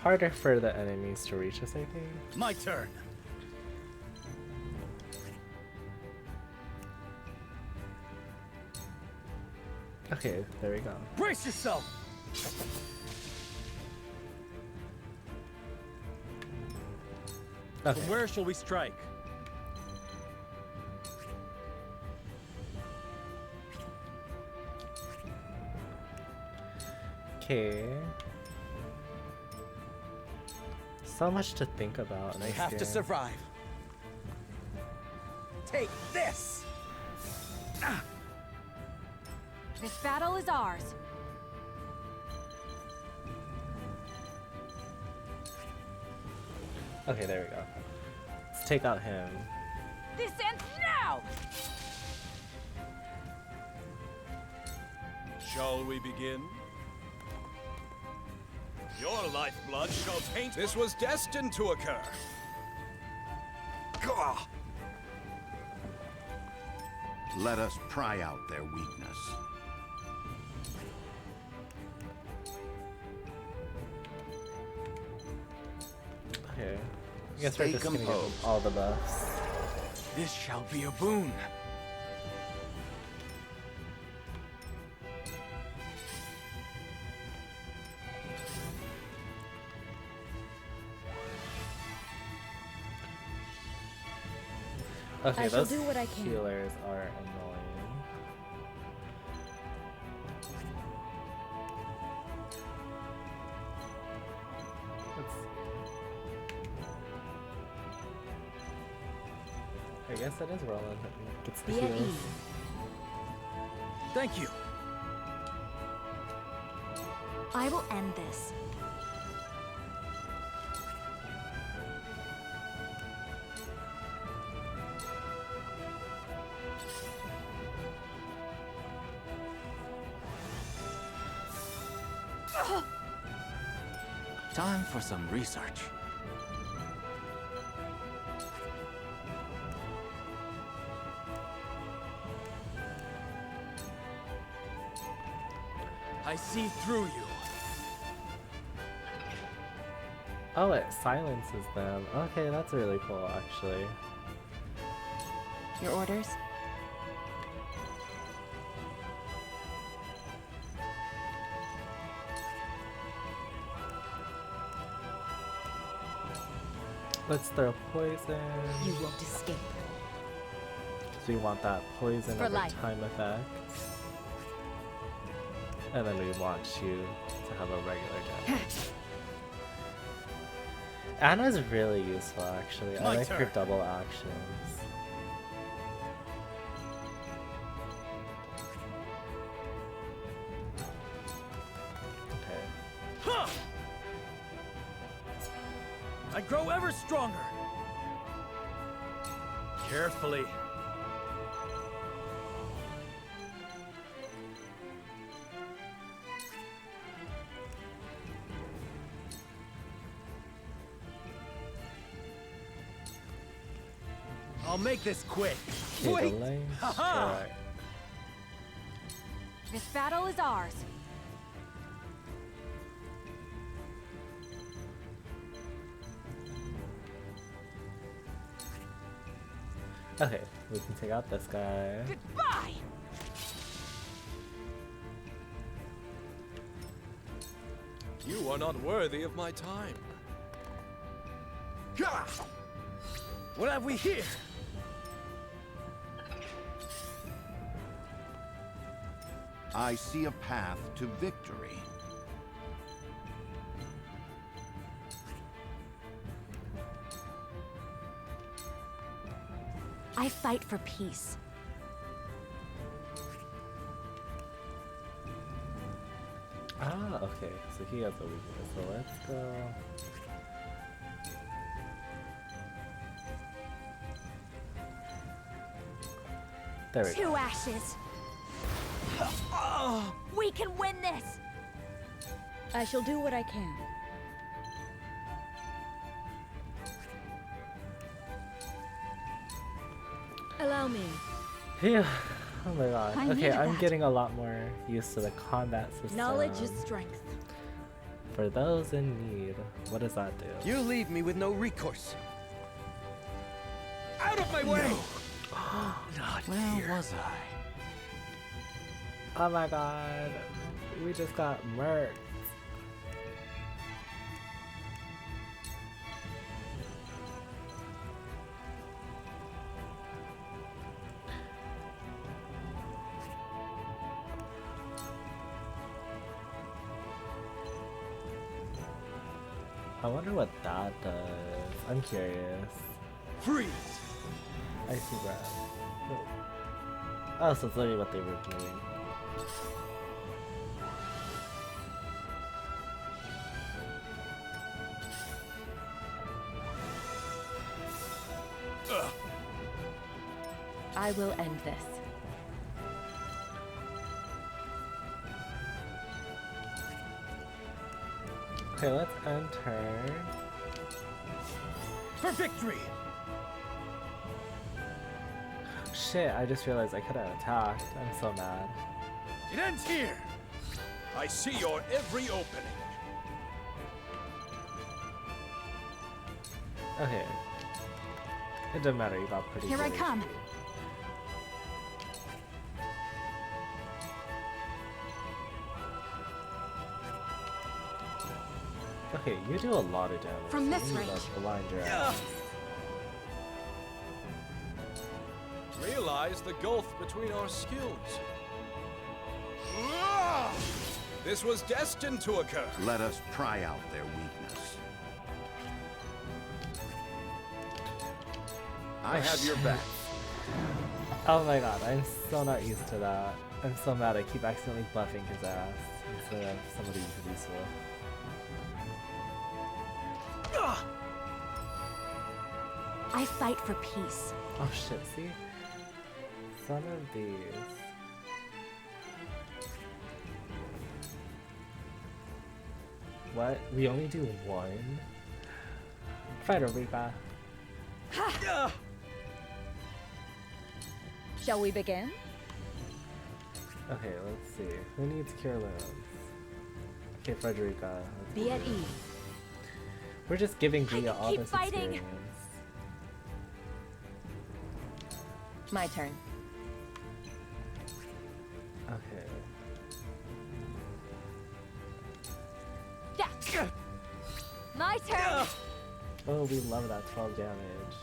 harder for the enemies to reach us, I think. My turn. Okay, there we go. Brace yourself! Okay. From where shall we strike? Okay. So much to think about. They have to survive. Take this! This battle is ours. Okay, there we go. Let's take out him. This ends now! Shall we begin? Your lifeblood shall paint. This was destined to occur. Gah! Let us pry out their weakness. Okay. I guess we're Stay just gonna give him composed. all the buffs. This shall be a boon. Okay, I shall those do what I can. healers are annoying. I guess it is Roland that gets the Be at heals. ease. Thank you. I will end this. Time for some research. I see through you. Oh, it silences them. Okay, that's really cool, actually. Your orders? Let's throw poison. You won't escape. So we want that poison For over life. time effect. And then we want you to have a regular damage. Anna's really useful, actually. I My like her turn. double actions. Okay. Huh! I grow ever stronger. Carefully. I'll make this quick. Okay, Wait! the lane Ha-ha! strike. This battle is ours. Okay, we can take out this guy. Goodbye! You are not worthy of my time. Gah! What have we here? I see a path to victory. I fight for peace. Ah, okay. So he has a weakness. So let's go. There we go. 2 ashes. We can win this. I shall do what I can. Allow me. Phew. Oh my god. I Okay, needed I'm that. getting a lot more used to the combat system. Knowledge is strength. For those in need, what does that do? You leave me with no recourse. Out of my way! Not Where was I? Oh my god. We just got murked. I wonder what that does. I'm curious. Freeze! I see that. Oh, so it's literally what they were doing. I will end this. Okay, let's enter. For victory! Shit, I just realized I could have attacked. I'm so mad. It ends here! I see your every opening. Okay. It doesn't matter, you got pretty Here I good come. HP. Okay, you do a lot of damage. From so this you need range. to blind your ass. Realize the gulf between our skills. Ah! This was destined to occur. Let us pry out their weakness. I have your back. Oh my god, I'm so not used to that. I'm so mad I keep accidentally buffing his ass instead of somebody who's useful. I fight for peace. Oh shit, see? Some of these. What? We only do one? Fighter Rika. Shall we begin? Okay, let's see. Who needs cure limbs? Okay, Frederica. Be at ease. We're just giving I Gia can all keep this fighting. experience. My turn. Okay. Yeah. My turn. Oh, we love that 12 damage.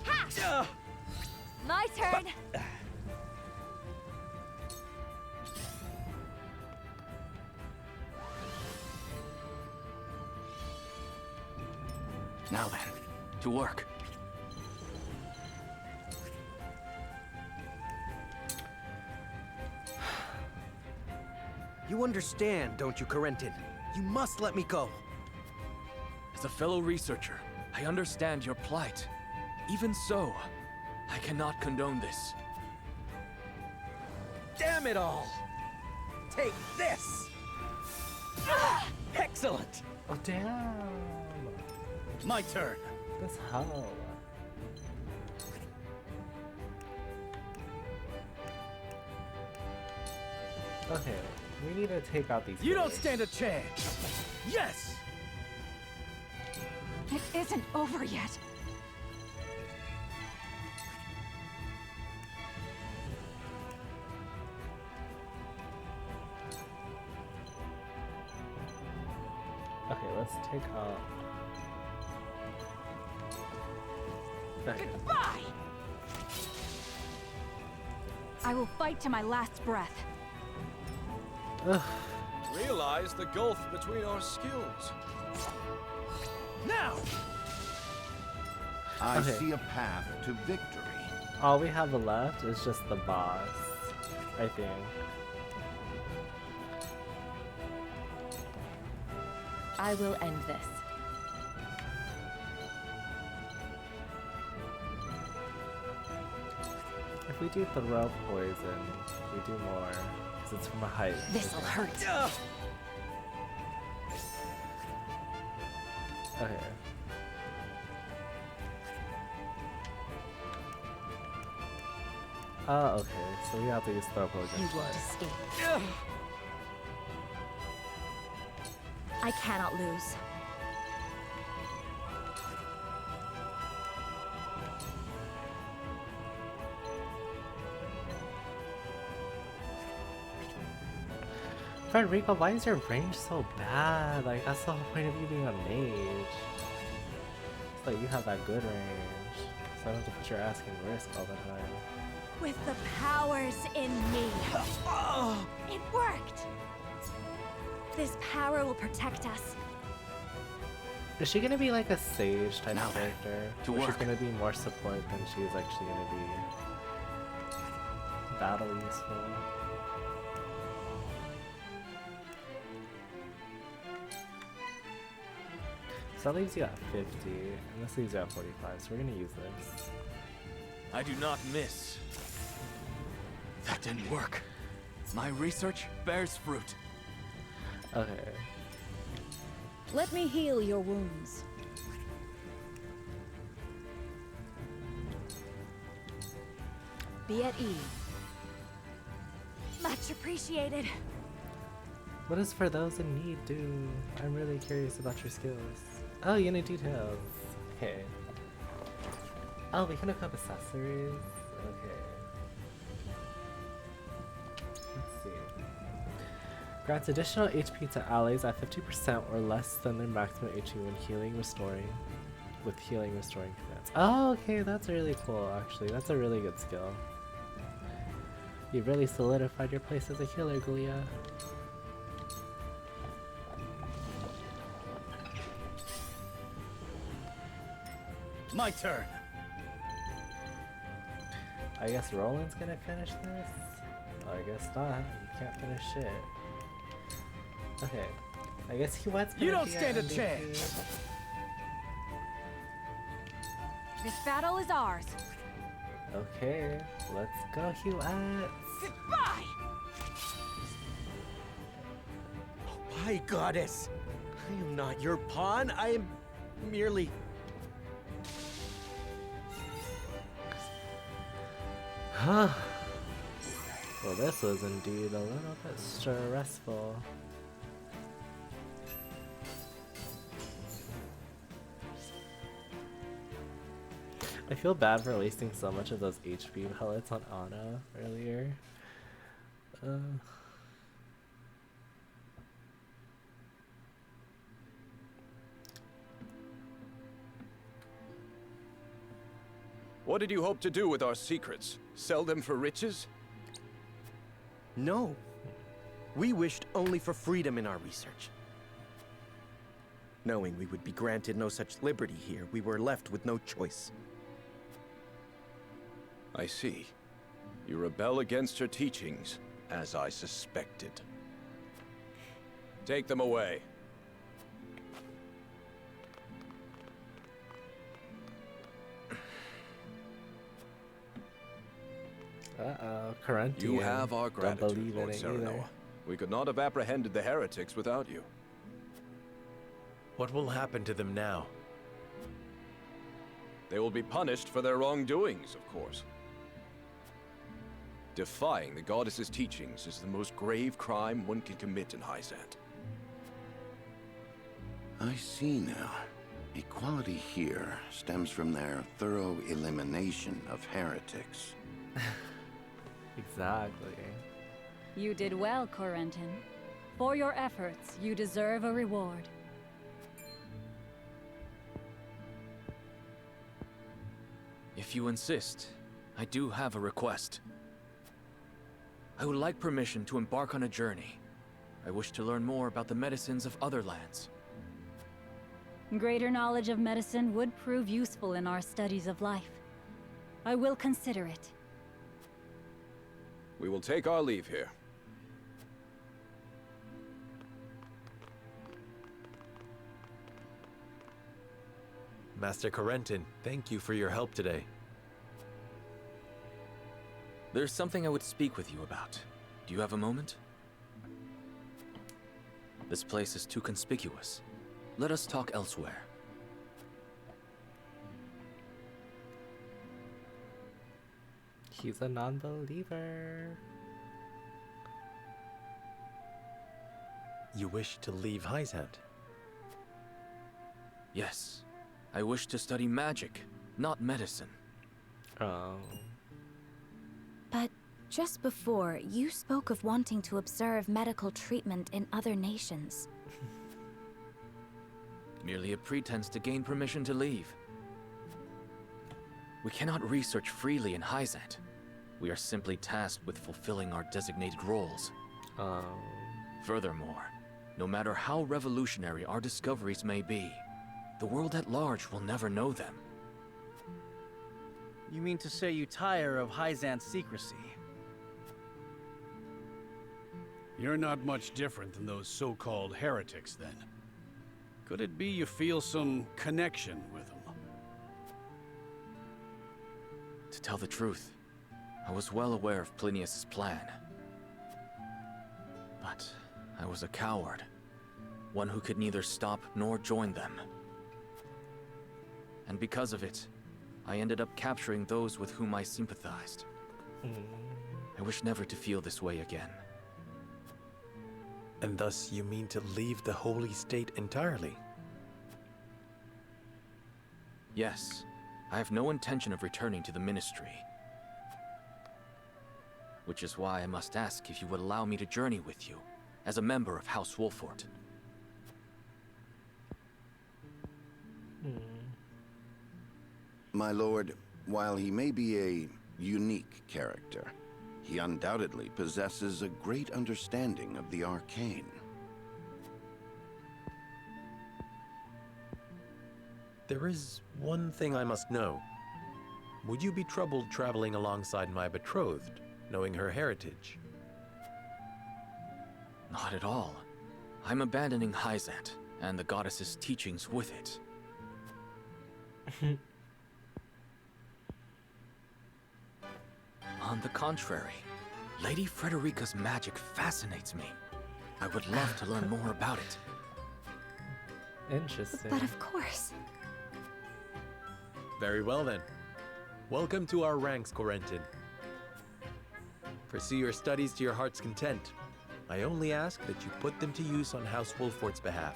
Ha! My turn. Now then, to work. You understand, don't you, Corentin? You must let me go. As a fellow researcher, I understand your plight. Even so, I cannot condone this. Damn it all! Take this! Excellent! Oh, damn! My turn. This hell. Okay, we need to take out these. You don't guys. stand a chance. Yes! It isn't over yet. Okay, let's take out. Goodbye! I will fight to my last breath. Ugh. Realize the gulf between our skills. Now! I Okay. see a path to victory. All we have left is just the boss, I think. I will end this. If we do throw poison, we do more, because it's from a height. This'll hurt. Okay. Oh, okay. So we have to use throw poison. You won't escape. I cannot lose. Frederico, why is your range so bad? Like, that's the whole point of you being a mage. It's like you have that good range, so I don't have to put your ass in risk all the time. With the powers in me. It worked! This power will protect us. Is she gonna be like a sage type Now of then, character? to Where she's work. gonna be more support than she's actually gonna be battle useful? So that leaves you at 50, and this leaves you at 45, so we're gonna use this. I do not miss. That didn't work. My research bears fruit. Okay. Let me heal your wounds. Be at ease. Much appreciated. What does for those in need do? I'm really curious about your skills. Oh, unit details. Okay. Oh, we can equip accessories. Okay. Let's see. Grants additional HP to allies at 50% or less than their maximum HP when healing restoring commands. Oh, okay, that's really cool actually. That's a really good skill. You really solidified your place as a healer, Gulia. My turn. I guess Roland's gonna finish this? I guess not. You can't finish shit. Okay. I guess Huette's gonna You don't be stand a MVP. chance. This battle is ours. Okay, let's go, Huette. Goodbye! My goddess! I am not your pawn. I am merely... Huh. Well, this was indeed a little bit stressful. I feel bad for wasting so much of those HP pellets on Anna earlier. What did you hope to do with our secrets? Sell them for riches? No. We wished only for freedom in our research. Knowing we would be granted no such liberty here, we were left with no choice. I see. You rebel against her teachings, as I suspected. Take them away. Uh-oh, Corinthian. You have our Don't gratitude, believe Lord in it either. Serenoa. We could not have apprehended the heretics without you. What will happen to them now? They will be punished for their wrongdoings, of course. Defying the goddess's teachings is the most grave crime one can commit in Hyzante. I see now. Equality here stems from their thorough elimination of heretics. Exactly. You did well, Corentin. For your efforts, you deserve a reward. If you insist, I do have a request. I would like permission to embark on a journey. I wish to learn more about the medicines of other lands. Greater knowledge of medicine would prove useful in our studies of life. I will consider it. We will take our leave here. Master Corentin, thank you for your help today. There's something I would speak with you about. Do you have a moment? This place is too conspicuous. Let us talk elsewhere. He's a non-believer. You wish to leave Hyzante? Yes. I wish to study magic, not medicine. Oh. But just before, you spoke of wanting to observe medical treatment in other nations. Merely a pretense to gain permission to leave. We cannot research freely in Hyzante. We are simply tasked with fulfilling our designated roles. Furthermore, no matter how revolutionary our discoveries may be, the world at large will never know them. You mean to say you tire of Hyzante's secrecy? You're not much different than those so-called heretics, then. Could it be you feel some connection with them? To tell the truth, I was well aware of Plinius' plan. But I was a coward. One who could neither stop nor join them. And because of it, I ended up capturing those with whom I sympathized. I wish never to feel this way again. And thus you mean to leave the Holy State entirely? Yes. I have no intention of returning to the Ministry. Which is why I must ask if you would allow me to journey with you, as a member of House Wolfort. My lord, while he may be a unique character, he undoubtedly possesses a great understanding of the arcane. There is one thing I must know. Would you be troubled traveling alongside my betrothed, knowing her heritage? Not at all. I'm abandoning Hyzante, and the goddess's teachings with it. On the contrary, Lady Frederica's magic fascinates me. I would love to learn more about it. Interesting. But of course. Very well then. Welcome to our ranks, Corentin. Pursue your studies to your heart's content. I only ask that you put them to use on House Wolfort's behalf.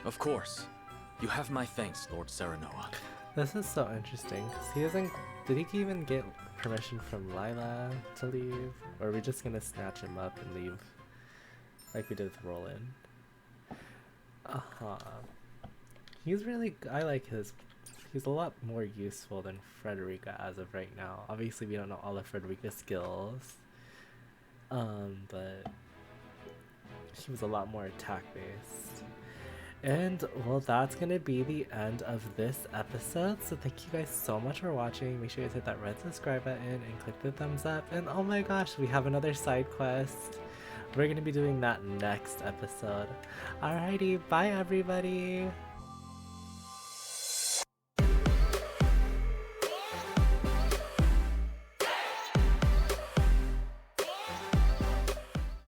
Of course. You have my thanks, Lord Serenoa. This is so interesting, because he doesn't... Did he even get permission from Lila to leave? Or are we just gonna snatch him up and leave? Like we did with Roland. He's really... I like his... He's a lot more useful than Frederica as of right now. Obviously we don't know all of Frederica's skills. But... he was a lot more attack-based. And, well, that's gonna be the end of this episode, so thank you guys so much for watching. Make sure you guys hit that red subscribe button and click the thumbs up, and oh my gosh, we have another side quest. We're gonna be doing that next episode. Alrighty, bye everybody!